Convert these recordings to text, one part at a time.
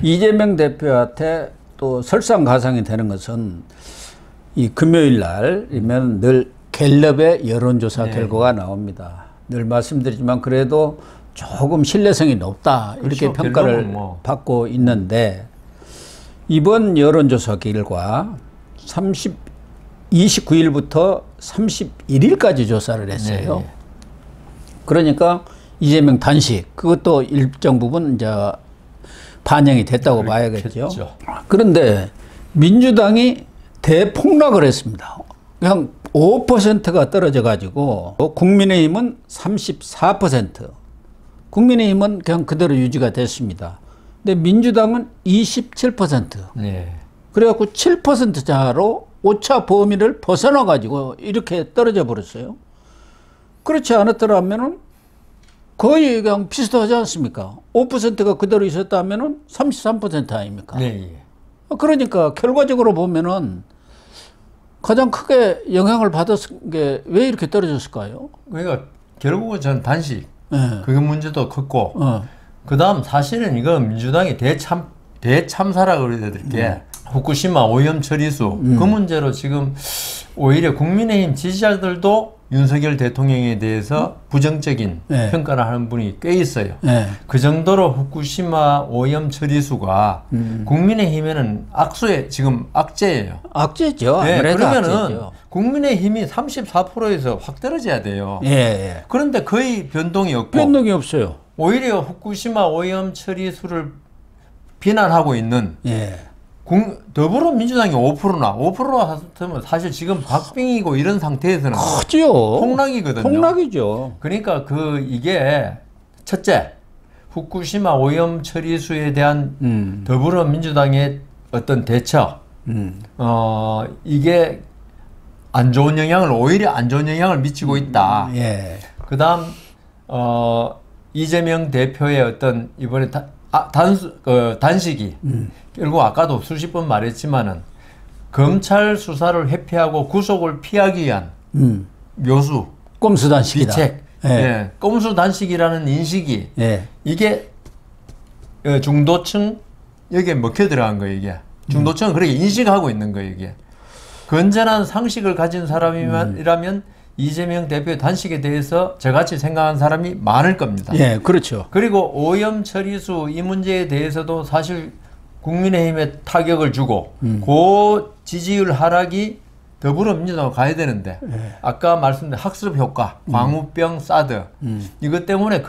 이재명 대표한테 또 설상가상이 되는 것은 이 금요일 날이면 늘 갤럽의 여론조사 결과가 나옵니다. 늘 말씀드리지만 그래도 조금 신뢰성이 높다 이렇게 그렇죠. 평가를 받고 있는데 이번 여론조사 결과 29일부터 31일까지 조사를 했어요. 네. 그러니까 이재명 단식 그것도 일정 부분 이제 반영이 됐다고 봐야겠죠. 그런데 민주당이 대폭락을 했습니다. 그냥 5%가 떨어져 가지고 국민의힘은 34%, 국민의힘은 그냥 그대로 유지가 됐습니다. 근데 민주당은 27%. 네. 그래갖고 7% 차로 오차 범위를 벗어나 가지고 이렇게 떨어져 버렸어요. 그렇지 않았더라면은 거의 그냥 비슷하지 않습니까? 5%가 그대로 있었다면은 33% 아닙니까? 네. 그러니까 결과적으로 보면은 가장 크게 영향을 받았은 게 왜 이렇게 떨어졌을까요? 그러니까 결국은 전 단식 네. 그게 문제도 컸고 그다음 사실은 이거 민주당이 대참사라 그래야 될 게 후쿠시마 오염 처리수 그 문제로 지금 오히려 국민의힘 지지자들도 윤석열 대통령에 대해서 부정적인 평가를 하는 분이 꽤 있어요. 그 정도로 후쿠시마 오염 처리수가 국민의힘에는 지금 악재예요. 악재죠. 네, 그러면은 악재죠. 국민의힘이 34%에서 확 떨어져야 돼요. 그런데 거의 변동이 없고 변동이 없어요. 오히려 후쿠시마 오염 처리수를 비난하고 있는 더불어민주당이 5%나 5%면 사실 지금 박빙이고 이런 상태에서는 크죠. 폭락이거든요. 폭락이죠. 그러니까 이게 첫째 후쿠시마 오염 처리수에 대한 더불어민주당의 어떤 대처 이게 오히려 안 좋은 영향을 미치고 있다. 그다음 이재명 대표의 어떤 이번에 단식이 결국 아까도 수십 번 말했지만은 검찰 수사를 회피하고 구속을 피하기 위한 묘수, 꼼수 단식이다. 비책, 꼼수 단식이라는 인식이 이게 중도층 여기에 먹혀 들어간 거예요. 이게 중도층은 그렇게 인식하고 있는 거예요. 이게 건전한 상식을 가진 사람이라면 이재명 대표의 단식에 대해서 저같이 생각하는 사람이 많을 겁니다. 그렇죠. 그리고 오염 처리수 이 문제에 대해서도 사실 국민의힘에 타격을 주고 그 지지율 하락이 더불어민주당으로 가야 되는데 아까 말씀드린 학습 효과, 광우병, 사드 이것 때문에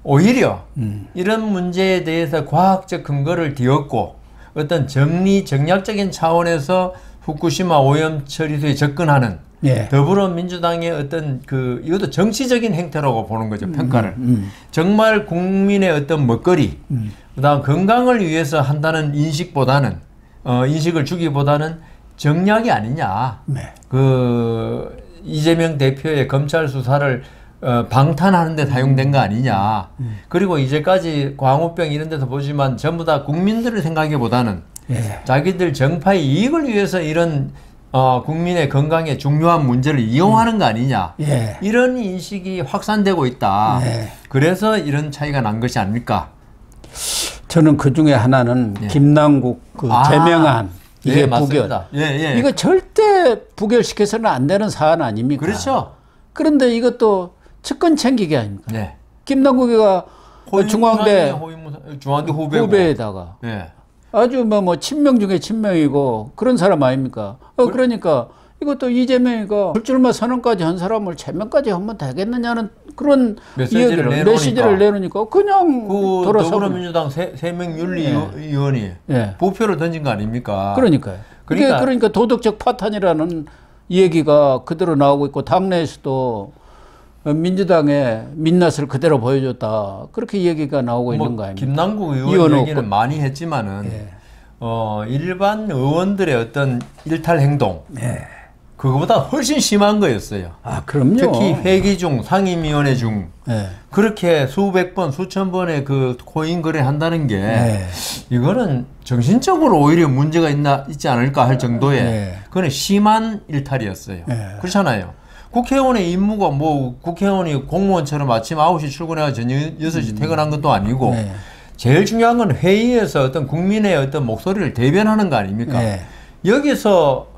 오히려 이런 문제에 대해서 과학적 근거를 뒤엎고 어떤 정략적인 차원에서 후쿠시마 오염 처리수에 접근하는 더불어민주당의 어떤 이것도 정치적인 행태라고 보는 거죠. 평가를. 정말 국민의 어떤 먹거리, 그다음 건강을 위해서 한다는 인식보다는 인식을 주기보다는 정략이 아니냐. 이재명 대표의 검찰 수사를 방탄하는 데 사용된 거 아니냐. 그리고 이제까지 광우병 이런 데서 보지만 전부 다 국민들을 생각하기보다는 자기들 정파의 이익을 위해서 이런 국민의 건강에 중요한 문제를 이용하는 거 아니냐. 이런 인식이 확산되고 있다. 그래서 이런 차이가 난 것이 아닐까. 저는 그 중에 하나는 김남국 제명안 이게 부결. 이거 절대 부결시켜서는 안 되는 사안 아닙니까? 그렇죠. 그런데 이것도 측근 챙기기 아닙니까? 김남국이가 중앙대 후배에다가 아주 뭐 친명 중에 친명이고 그런 사람 아닙니까? 그러니까 이것도 이재명이가 불출마 선언까지 한 사람을 제명까지 하면 되겠느냐는 그런 메시지를 내놓으니까 그냥 돌아서고. 더불어민주당 3명 윤리위원이 부표를 던진 거 아닙니까? 그러니까 도덕적 파탄이라는 얘기가 그대로 나오고 있고 당내에서도 민주당의 민낯을 그대로 보여줬다. 그렇게 얘기가 나오고 있는 거 아닙니까? 김남국 의원 얘기는 많이 했지만은 일반 의원들의 어떤 일탈 행동 그거보다 훨씬 심한 거였어요. 그럼요. 특히 회기 중 상임위원회 중 그렇게 수백 번 수천 번의 코인 거래 한다는 게 이거는 정신적으로 오히려 문제가 있지 않을까 할 정도의 그건 심한 일탈이었어요. 그렇잖아요. 국회의원의 임무가 국회의원이 공무원처럼 아침 9시 출근해서 저녁 6시 퇴근한 것도 아니고 제일 중요한 건 회의에서 어떤 국민의 어떤 목소리를 대변하는 거 아닙니까? 네. 여기서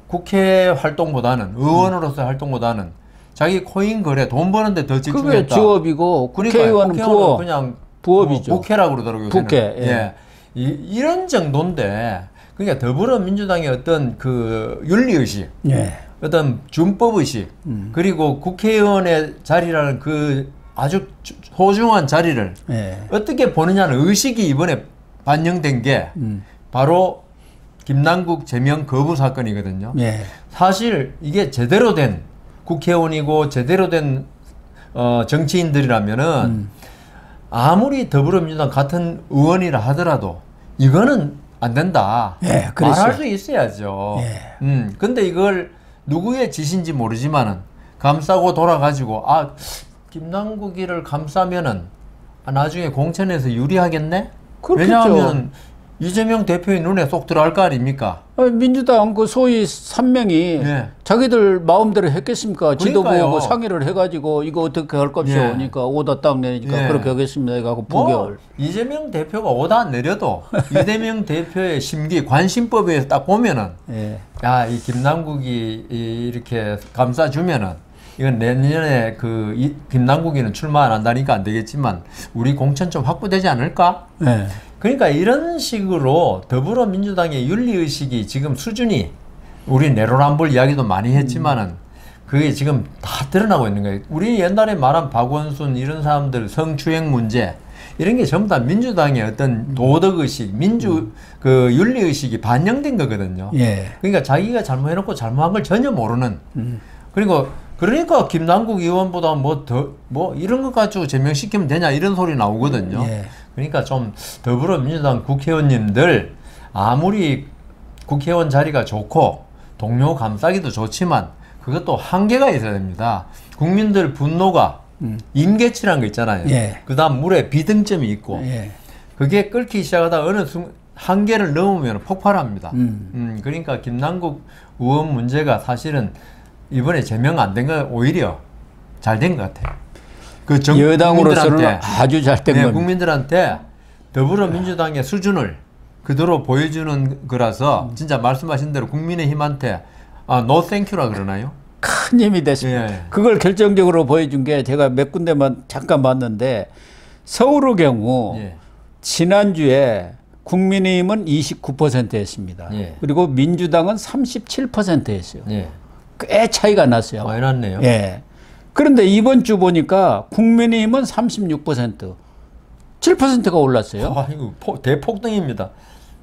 국회 활동보다는 의원으로서 활동보다는 자기 코인 거래 돈 버는데 더 집중했다. 그게 직업이고 국회의원은 국회의원은 그냥 부업이죠. 뭐 부캐라고 그러더라고요. 부캐. 예. 이런 정도인데 그러니까 더불어민주당의 어떤 그 윤리의식, 예. 어떤 준법의식, 그리고 국회의원의 자리라는 그 아주 소중한 자리를 예. 어떻게 보느냐는 의식이 이번에 반영된 게 바로 김남국 제명 거부 사건이거든요. 예. 사실 이게 제대로 된 국회의원이고 제대로 된 정치인들이라면은 아무리 더불어민주당 같은 의원이라 하더라도 이거는 안 된다. 예, 말할 수 있어야죠. 예. 근데 이걸 누구의 짓인지 모르지만은 감싸고 돌아가지고 김남국이를 감싸면은 나중에 공천에서 유리하겠네? 그렇겠죠. 왜냐하면 이재명 대표의 눈에 쏙 들어갈 거 아닙니까? 민주당 그 소위 3명이 예. 자기들 마음대로 했겠습니까? 지도부하고 그러니까요. 상의를 해가지고 이거 어떻게 할 겁시오? 예. 그러니까 오다 딱 내니까 예. 그렇게 하겠습니다. 해가지고 뭐 부결. 이재명 대표가 오다 안 내려도 이재명 대표의 심기 관심법에 의해서 딱 보면은 예. 야, 이 김남국이 이렇게 감싸주면은 이건 내년에 김남국이는 출마 안 한다니까 안 되겠지만 우리 공천 좀 확보되지 않을까? 예. 그러니까 이런 식으로 더불어민주당의 윤리의식이 지금 수준이 우리 내로남불 이야기도 많이 했지만은 그게 지금 다 드러나고 있는 거예요. 우리 옛날에 말한 박원순 이런 사람들 성추행 문제 이런 게 전부 다 민주당의 어떤 도덕의식, 그 윤리의식이 반영된 거거든요. 예. 그러니까 자기가 잘못해놓고 잘못한 걸 전혀 모르는. 그러니까 김남국 의원보다 뭐 이런 것 가지고 제명시키면 되냐 이런 소리 나오거든요. 예. 그러니까 좀 더불어민주당 국회의원님들 아무리 국회의원 자리가 좋고 동료 감싸기도 좋지만 그것도 한계가 있어야 됩니다. 국민들 분노가 임계치라는 거 있잖아요. 예. 그다음 물에 비등점이 있고 예. 그게 끓기 시작하다 어느 순간 한계를 넘으면 폭발합니다. 그러니까 김남국 의원 문제가 사실은 이번에 제명 안 된 거 오히려 잘 된 것 같아요. 여당으로서는 아주 잘 된 겁니다. 국민들한테 더불어민주당의 수준을 그대로 보여주는 거라서 진짜 말씀하신 대로 국민의힘한테 노 땡큐라 그러나요? 큰 힘이 됐습니다. 예. 그걸 결정적으로 보여준 게 제가 몇 군데만 잠깐 봤는데 서울의 경우 예. 지난주에 국민의힘은 29%였습니다. 예. 그리고 민주당은 37%였어요. 예. 꽤 차이가 났어요. 많이 났네요. 예. 그런데 이번 주 보니까 국민의힘은 36%, 7%가 올랐어요. 이거 대폭등입니다.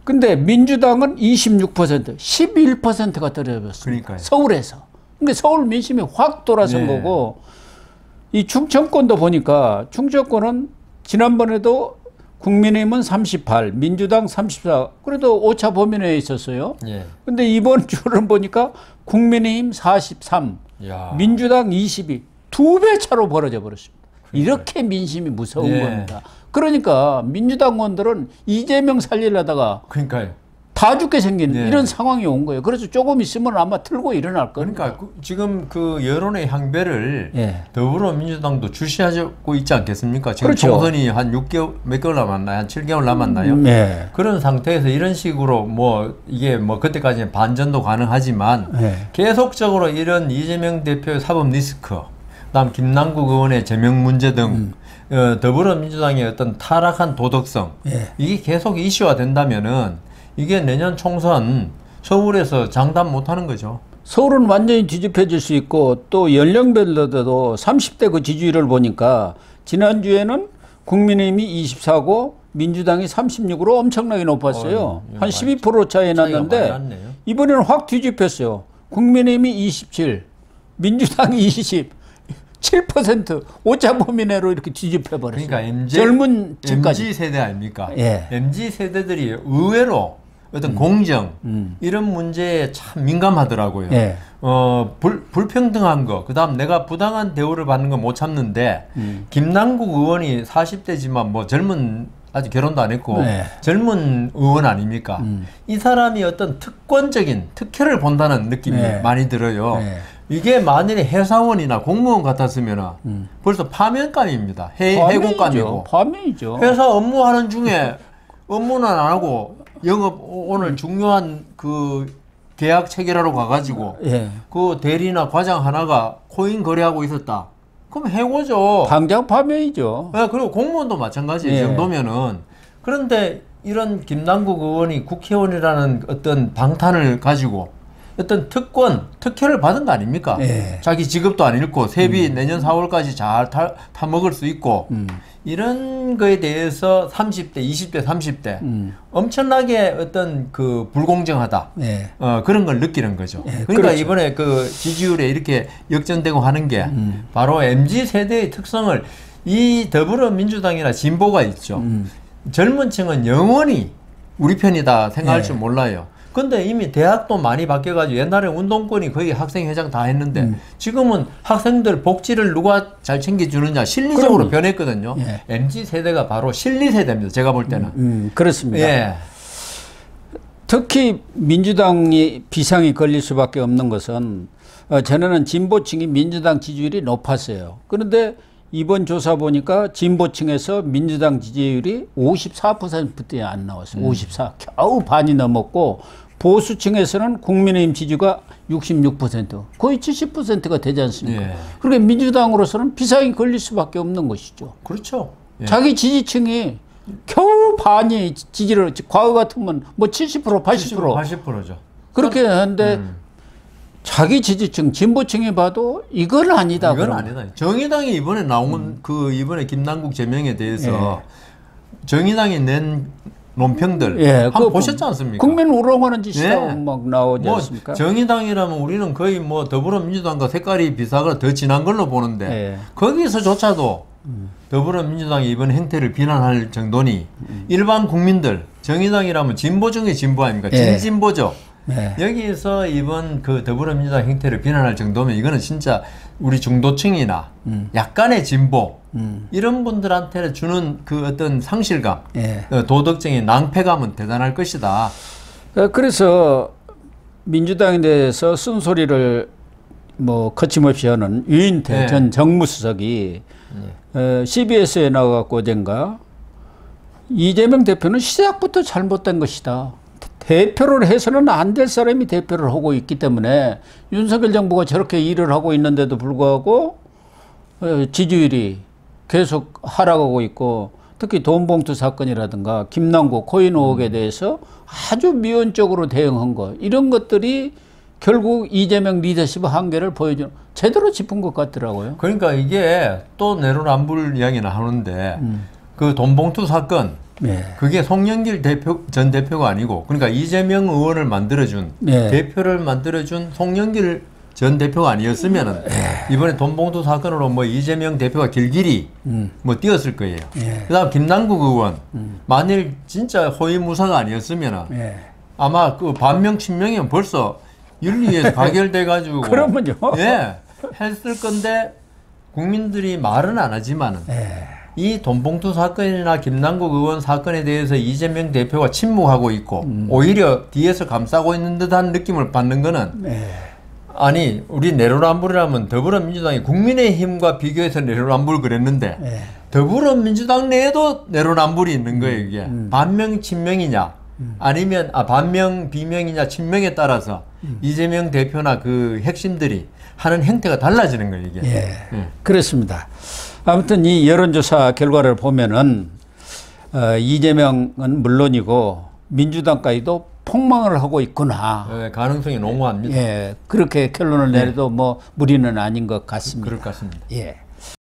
근데 민주당은 26%, 11%가 떨어졌습니다. 그러니까요. 서울에서. 그러니까 서울 민심이 확 돌아선 네. 거고, 이 충청권도 보니까 충청권은 지난번에도 국민의힘은 38, 민주당 34, 그래도 오차 범위 내에 있었어요. 예. 근데 이번 주는 보니까 국민의힘 43, 야. 민주당 22, 2배 차로 벌어져 버렸습니다. 이렇게 민심이 무서운 예. 겁니다. 그러니까 민주당 의원들은 이재명 살리려다가 그러니까요. 다 죽게 생긴 예. 이런 상황이 온 거예요. 그래서 조금 있으면 아마 틀고 일어날 겁니다. 그러니까 지금 그 여론의 향배를 예. 더불어민주당도 주시하고 있지 않겠습니까? 지금 그렇죠. 총선이 한 6개월, 몇 개월 남았나요? 한 7개월 남았나요? 예. 그런 상태에서 이런 식으로 이게 그때까지는 반전도 가능하지만 예. 계속적으로 이런 이재명 대표의 사법 리스크, 그다음 김남국 의원의 제명 문제 등 더불어민주당의 어떤 타락한 도덕성 예. 이게 계속 이슈화 된다면은 이게 내년 총선 서울에서 장담 못하는 거죠. 서울은 완전히 뒤집혀질 수 있고 또 연령별로도 30대 그 지지율을 보니까 지난주에는 국민의힘이 24고 민주당이 36으로 엄청나게 높았어요. 한 12% 차이 났는데 이번에는 확 뒤집혔어요. 국민의힘이 27, 민주당이 20, 7% 오차 범위 내로 이렇게 뒤집혀 버렸어요. 그러니까 젊은 층까지. MZ 세대 아닙니까? 예. MZ 세대들이 의외로 어떤 공정 이런 문제에 참 민감하더라고요. 예. 불평등한 거, 그다음 내가 부당한 대우를 받는 거 못 참는데 김남국 의원이 40대지만 뭐 아직 결혼도 안 했고 네. 젊은 의원 아닙니까? 이 사람이 어떤 특권적인 특혜를 본다는 느낌이 네. 많이 들어요. 네. 이게 만일에 회사원이나 공무원 같았으면 벌써 파면감입니다. 해고감이고. 파면이죠. 회사 업무하는 중에 업무는 안 하고 영업 오늘 중요한 그 계약 체결하러 가가지고 예. 그 대리나 과장 하나가 코인 거래하고 있었다. 그럼 해고죠. 당장 파면이죠. 네, 그리고 공무원도 마찬가지예요. 이 예. 정도면은. 그런데 이런 김남국 의원이 국회의원이라는 어떤 방탄을 가지고 어떤 특혜를 받은 거 아닙니까? 예. 자기 직업도 안 잃고 세비 내년 4월까지 잘 타먹을 수 있고 이런 거에 대해서 30대, 20대, 30대 엄청나게 어떤 그 불공정하다. 예. 그런 걸 느끼는 거죠. 예, 그러니까 그렇죠. 이번에 그 지지율에 이렇게 역전되고 하는 게 바로 MZ 세대의 특성을 이 더불어민주당이나 진보가 있죠. 젊은 층은 영원히 우리 편이다 생각할 예. 줄 몰라요. 근데 이미 대학도 많이 바뀌어가지고 옛날에 운동권이 거의 학생회장 다 했는데 지금은 학생들 복지를 누가 잘 챙겨주느냐 실리적으로 그럼요. 변했거든요. 예. MZ 세대가 바로 실리 세대입니다. 제가 볼 때는. 그렇습니다. 예. 특히 민주당이 비상이 걸릴 수밖에 없는 것은 전에는 진보층이 민주당 지지율이 높았어요. 그런데 이번 조사 보니까 진보층에서 민주당 지지율이 54%에 안 나왔어요. 54. 겨우 반이 넘었고 보수층에서는 국민의힘 지지가 66%, 거의 70%가 되지 않습니까? 예. 그러니까 민주당으로서는 비상이 걸릴 수밖에 없는 것이죠. 그렇죠. 예. 자기 지지층이 겨우 반이 지지를, 과거 같으면 뭐 70%, 80%. 80%죠. 그렇게 하는데 자기 지지층, 진보층이 봐도 이건 아니다. 이건 그러면. 아니다. 정의당이 이번에 나온 그 이번에 김남국 제명에 대해서 정의당이 낸 논평들 예, 한번 그거 보셨지 않습니까? 국민 우롱하는 짓이라고 예. 막 나오지 뭐 않습니까? 정의당이라면 우리는 거의 뭐 더불어민주당과 색깔이 비슷하거나 더 진한 걸로 보는데 예. 거기서조차도 더불어민주당이 이번 행태를 비난할 정도니 일반 국민들 정의당이라면 진보 중에 진보 아닙니까? 예. 진진보죠. 네. 여기서 이번 그 더불어민주당 행태를 비난할 정도면 이거는 진짜 우리 중도층이나 약간의 진보 이런 분들한테 주는 그 어떤 상실감, 예. 도덕적인 낭패감은 대단할 것이다. 그래서 민주당에 대해서 쓴소리를 뭐 거침없이 하는 유인태 네. 전 정무수석이 CBS에 나와갖고 어젠가 이재명 대표는 시작부터 잘못된 것이다. 대표를 해서는 안 될 사람이 대표를 하고 있기 때문에 윤석열 정부가 저렇게 일을 하고 있는데도 불구하고 지지율이 계속 하락하고 있고 특히 돈봉투 사건이라든가 김남국 코인 의혹에 대해서 아주 미온적으로 대응한 것 이런 것들이 결국 이재명 리더십의 한계를 보여주는 제대로 짚은 것 같더라고요. 그러니까 이게 또 내로남불 이야기나 하는데 그 돈봉투 사건 네. 그게 송영길 전 대표가 아니고 그러니까 이재명 의원을 만들어준 네. 대표를 만들어준 송영길 전 대표가 아니었으면은 이번에 돈봉투 사건으로 뭐 이재명 대표가 길길이 뭐 뛰었을 거예요. 그다음 김남국 의원 만일 진짜 호위무사가 아니었으면은 아마 그 반명 친명이면 벌써 윤리위에서 가결돼 가지고 그러면요. 예 했을 건데 국민들이 말은 안 하지만은. 이 돈봉투 사건이나 김남국 의원 사건에 대해서 이재명 대표가 침묵하고 있고 오히려 뒤에서 감싸고 있는 듯한 느낌을 받는 거는 아니 우리 내로남불이라면 더불어민주당이 국민의힘과 비교해서 내로남불 그랬는데 더불어민주당 내에도 내로남불이 있는 거예요. 이게 반명 친명이냐 아니면 반명 비명이냐 친명에 따라서 이재명 대표나 그 핵심들이 하는 행태가 달라지는 거예요. 이게. 그렇습니다. 아무튼 이 여론조사 결과를 보면은 이재명은 물론이고 민주당까지도 폭망을 하고 있구나. 가능성이 농후합니다. 예, 그렇게 결론을 내려도 뭐 무리는 아닌 것 같습니다. 그럴 것 같습니다. 예.